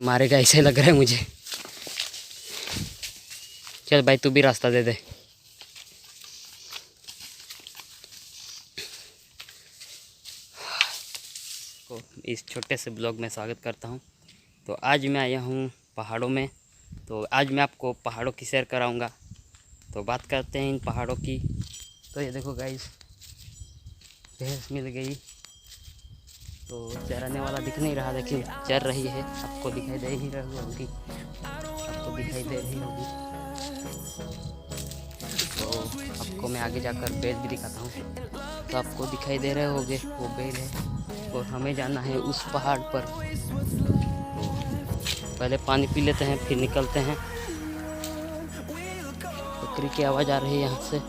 मारेगा ऐसे लग रहा है मुझे। चल भाई तू भी रास्ता दे दे। तो इस छोटे से ब्लॉग में स्वागत करता हूँ। तो आज मैं आया हूँ पहाड़ों में। तो आज मैं आपको पहाड़ों की सैर कराऊंगा। तो बात करते हैं इन पहाड़ों की। तो ये देखो गाइस, भैंस मिल गई। तो चराने वाला दिख नहीं रहा लेकिन चर रही है। आपको दिखाई दे ही रही होगी, आपको दिखाई दे रही होगी। तो आपको मैं आगे जाकर बैल भी दिखाता हूँ। तो आपको दिखाई दे रहे होंगे वो बैल है और हमें जाना है उस पहाड़ पर। तो पहले पानी पी लेते हैं फिर निकलते हैं। बकरी की आवाज़ आ रही है यहाँ से।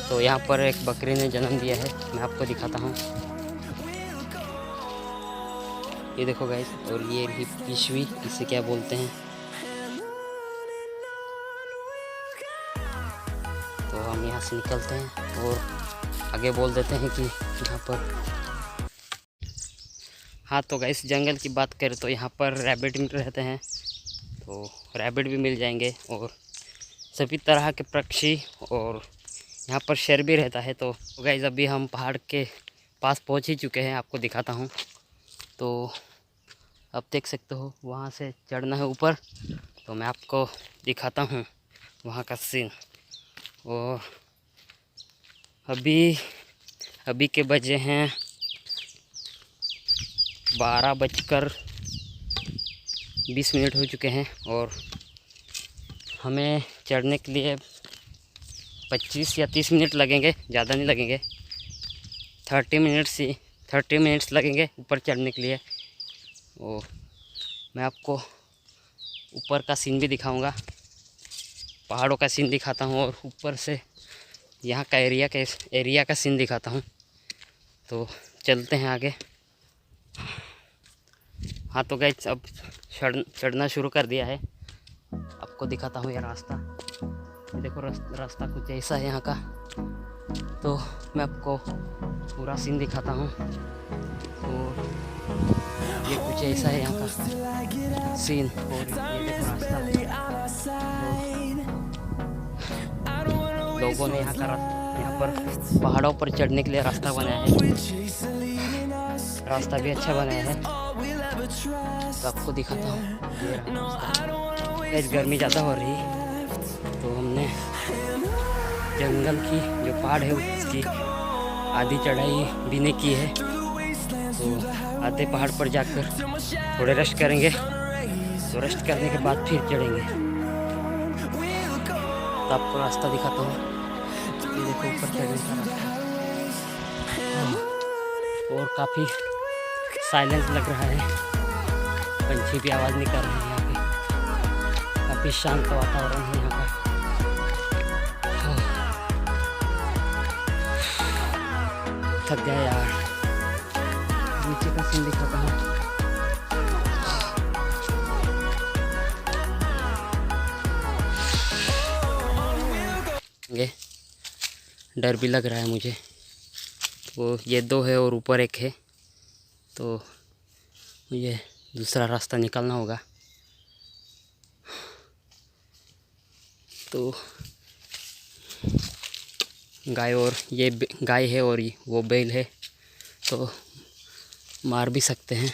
तो यहाँ पर एक बकरी ने जन्म दिया है, मैं आपको दिखाता हूँ। ये देखो गाइस, और ये रही पिशवी, इसे क्या बोलते हैं। तो हम यहाँ से निकलते हैं और आगे बोल देते हैं कि यहाँ पर। हाँ तो गाइस, जंगल की बात करें तो यहाँ पर रैबिट रहते हैं। तो रैबिट भी मिल जाएंगे और सभी तरह के पक्षी, और यहाँ पर शेर भी रहता है। तो गाइस अभी हम पहाड़ के पास पहुँच ही चुके हैं, आपको दिखाता हूँ। तो अब देख सकते हो वहाँ से चढ़ना है ऊपर। तो मैं आपको दिखाता हूँ वहाँ का सीन। और अभी के बजे हैं 12:20 हो चुके हैं और हमें चढ़ने के लिए 25 या 30 मिनट लगेंगे, ज़्यादा नहीं लगेंगे। 30 मिनट्स लगेंगे ऊपर चढ़ने के लिए। और मैं आपको ऊपर का सीन भी दिखाऊंगा, पहाड़ों का सीन दिखाता हूँ और ऊपर से यहाँ का एरिया का सीन दिखाता हूँ। तो चलते हैं आगे। हाँ तो गाइस, अब चढ़ना शुरू कर दिया है। आपको दिखाता हूँ ये रास्ता। ये देखो रास्ता कुछ ऐसा है यहाँ का। तो मैं आपको पूरा सीन दिखाता हूँ। और ये कुछ ऐसा है यहाँ का सीन। और ये देखो रास्ता, लोगों ने यहाँ पर पहाड़ों पर चढ़ने के लिए रास्ता बनाया है। रास्ता भी अच्छा बनाया है। तो आपको दिखाता हूँ ये रास्ता। आज गर्मी ज़्यादा हो रही, तो हमने जंगल की जो पहाड़ है उसकी आधी चढ़ाई भी नहीं की है। तो आधे पहाड़ पर जाकर थोड़े रेस्ट करेंगे। तो रेस्ट करने के बाद फिर चढ़ेंगे। तो आपको रास्ता दिखाता हूँ। ये देखो ऊपर चढ़ने का रास्ता। और काफ़ी साइलेंस लग रहा है, पंछी भी आवाज़ नहीं कर रहे हैं। यहाँ पे काफ़ी शांत वातावरण है यहाँ का। थक गया यार। नीचे का सीन दिखाता हूँ। डर भी लग रहा है मुझे। तो ये 2 है और ऊपर 1 है। तो मुझे दूसरा रास्ता निकालना होगा। तो ये गाय है और वो बैल है, तो मार भी सकते हैं।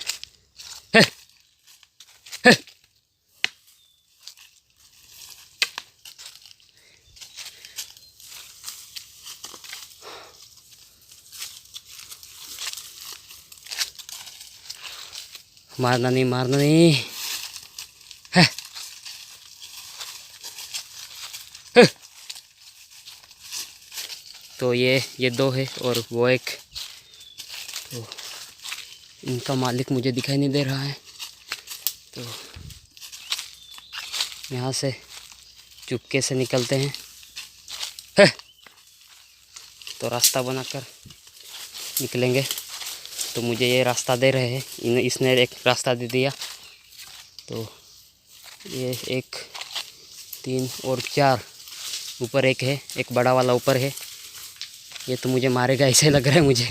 मारना नहीं। तो ये 2 है और वो 1। तो इनका मालिक मुझे दिखाई नहीं दे रहा है। तो यहाँ से चुपके से निकलते हैं। तो रास्ता बनाकर निकलेंगे। तो मुझे ये रास्ता दे रहे हैं, इसने एक रास्ता दे दिया। तो ये 1 3 और 4 ऊपर 1 है, एक बड़ा वाला ऊपर है। ये तो मुझे मारेगा ऐसे लग रहा है मुझे।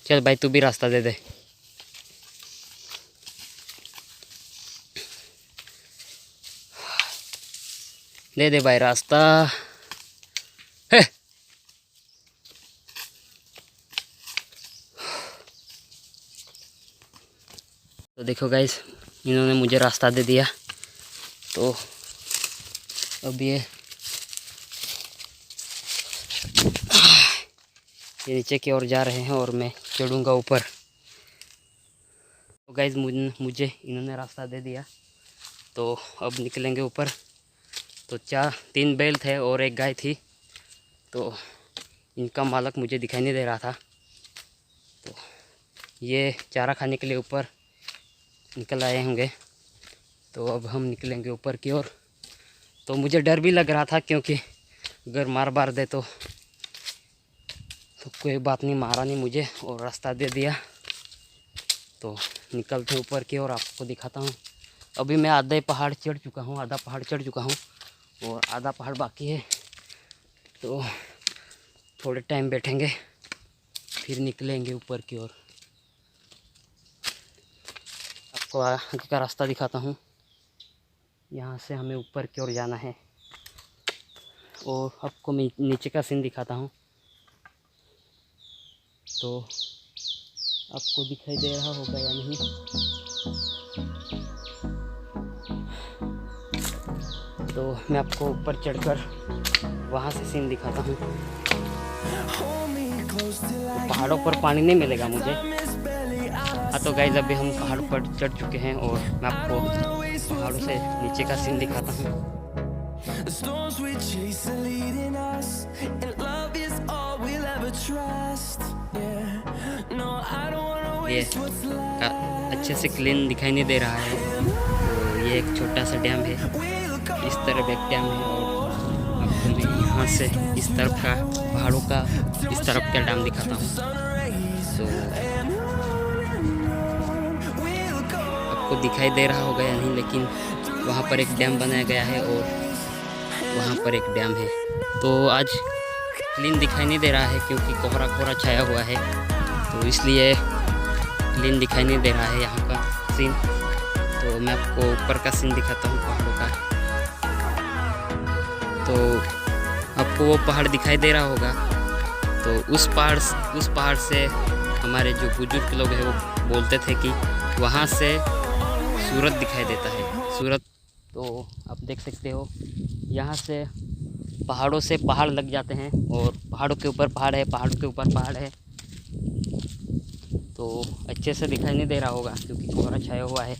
चल भाई तू भी रास्ता दे दे। दे दे भाई रास्ता। है तो देखो गाइस, इन्होंने मुझे रास्ता दे दिया। तो अब ये नीचे की ओर जा रहे हैं और मैं चढ़ूँगा ऊपर। तो गाइस मुझे इन्होंने रास्ता दे दिया, तो अब निकलेंगे ऊपर। तो 3 बैल थे और 1 गाय थी, तो इनका मालक मुझे दिखाई नहीं दे रहा था। तो ये चारा खाने के लिए ऊपर निकल आए होंगे। तो अब हम निकलेंगे ऊपर की ओर। तो मुझे डर भी लग रहा था, क्योंकि अगर मार दे तो कोई बात नहीं, मारा नहीं मुझे और रास्ता दे दिया। तो निकलते ऊपर की ओर, आपको दिखाता हूँ। अभी मैं आधा पहाड़ चढ़ चुका हूँ, और आधा पहाड़ बाकी है। तो थोड़े टाइम बैठेंगे, फिर निकलेंगे ऊपर की ओर। आपको आगे का रास्ता दिखाता हूँ। यहाँ से हमें ऊपर की ओर जाना है, और आपको मैं नीचे का सीन दिखाता हूँ। तो आपको दिखाई दे रहा होगा या नहीं। तो मैं आपको ऊपर चढ़कर वहाँ से सीन दिखाता हूँ। तो पहाड़ों पर पानी नहीं मिलेगा मुझे। हाँ तो गाइस, अभी हम पहाड़ पर चढ़ चुके हैं और मैं आपको पहाड़ों से नीचे का सीन दिखाता हूँ। ये अच्छे से क्लीन दिखाई नहीं दे रहा है। तो ये एक छोटा सा डैम है, इस तरफ एक डैम है, और आपको मैं यहाँ से इस तरफ का पहाड़ों का इस तरफ का डैम दिखाता हूँ। तो आपको दिखाई दे रहा होगा या नहीं, लेकिन वहाँ पर एक डैम बनाया गया है और वहाँ पर एक डैम है। तो आज क्लीन दिखाई नहीं दे रहा है, क्योंकि कोहरा छाया हुआ है, तो इसलिए क्लीन दिखाई नहीं दे रहा है यहाँ का सीन। तो मैं आपको ऊपर का सीन दिखाता हूँ पहाड़ों का। तो आपको वो पहाड़ दिखाई दे रहा होगा। तो उस पहाड़ से हमारे जो बुजुर्ग लोग हैं वो बोलते थे कि वहाँ से सूरत दिखाई देता है। सूरत तो आप देख सकते हो, यहाँ से पहाड़ों से पहाड़ लग जाते हैं, और पहाड़ों के ऊपर पहाड़ है, पहाड़ों के ऊपर पहाड़ है। तो अच्छे से दिखाई नहीं दे रहा होगा, क्योंकि कोहरा छाया हुआ है।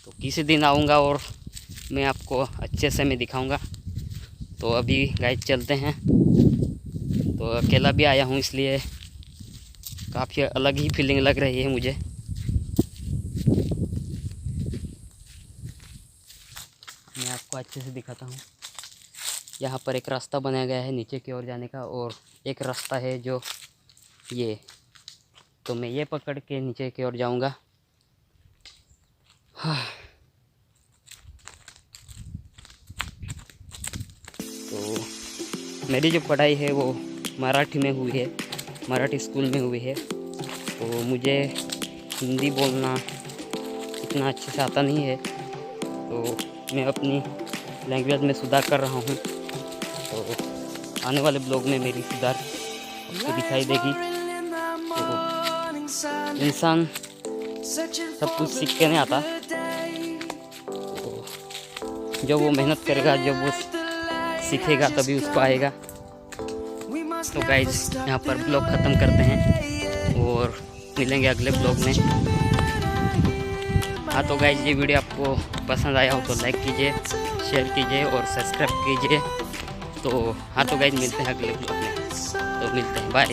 तो किसी दिन आऊँगा और मैं आपको अच्छे से मैं दिखाऊँगा। तो अभी गाइस चलते हैं। तो अकेला भी आया हूँ, इसलिए काफ़ी अलग ही फीलिंग लग रही है मुझे। मैं आपको अच्छे से दिखाता हूँ। यहाँ पर एक रास्ता बनाया गया है नीचे की ओर जाने का, और एक रास्ता है जो ये। तो मैं ये पकड़ के नीचे की ओर जाऊँगा। तो मेरी जो पढ़ाई है वो मराठी में हुई है, मराठी स्कूल में हुई है। तो मुझे हिंदी बोलना इतना अच्छे से आता नहीं है, तो मैं अपनी लैंग्वेज में सुधार कर रहा हूँ। तो आने वाले ब्लॉग में मेरी सुधार आपको दिखाई देगी। तो इंसान सब कुछ सीख के नहीं आता, तो जब वो मेहनत करेगा, जब वो सीखेगा, तभी उसको आएगा। तो गाइस यहाँ पर ब्लॉग ख़त्म करते हैं और मिलेंगे अगले ब्लॉग में। हाँ तो गाइस, ये वीडियो आपको पसंद आया हो तो लाइक कीजिए, शेयर कीजिए और सब्सक्राइब कीजिए। तो हाँ तो गाइस, मिलते हैं अगले ब्लॉग में। तो मिलते हैं, bye.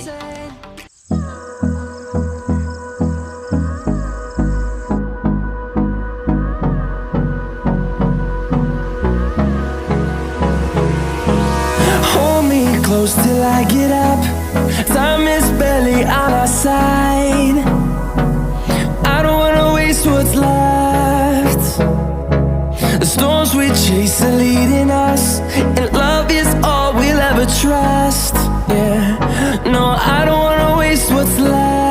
Close till I get up. Time is barely on our side. I don't wanna waste what's left. The storms we chase are leading us, and love is all we'll ever trust. Yeah, no, I don't wanna waste what's left.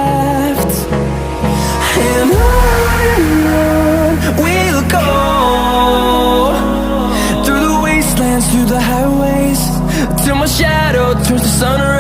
And on we'll go, through the wastelands, through the highways, till my shadow turns to sun rays.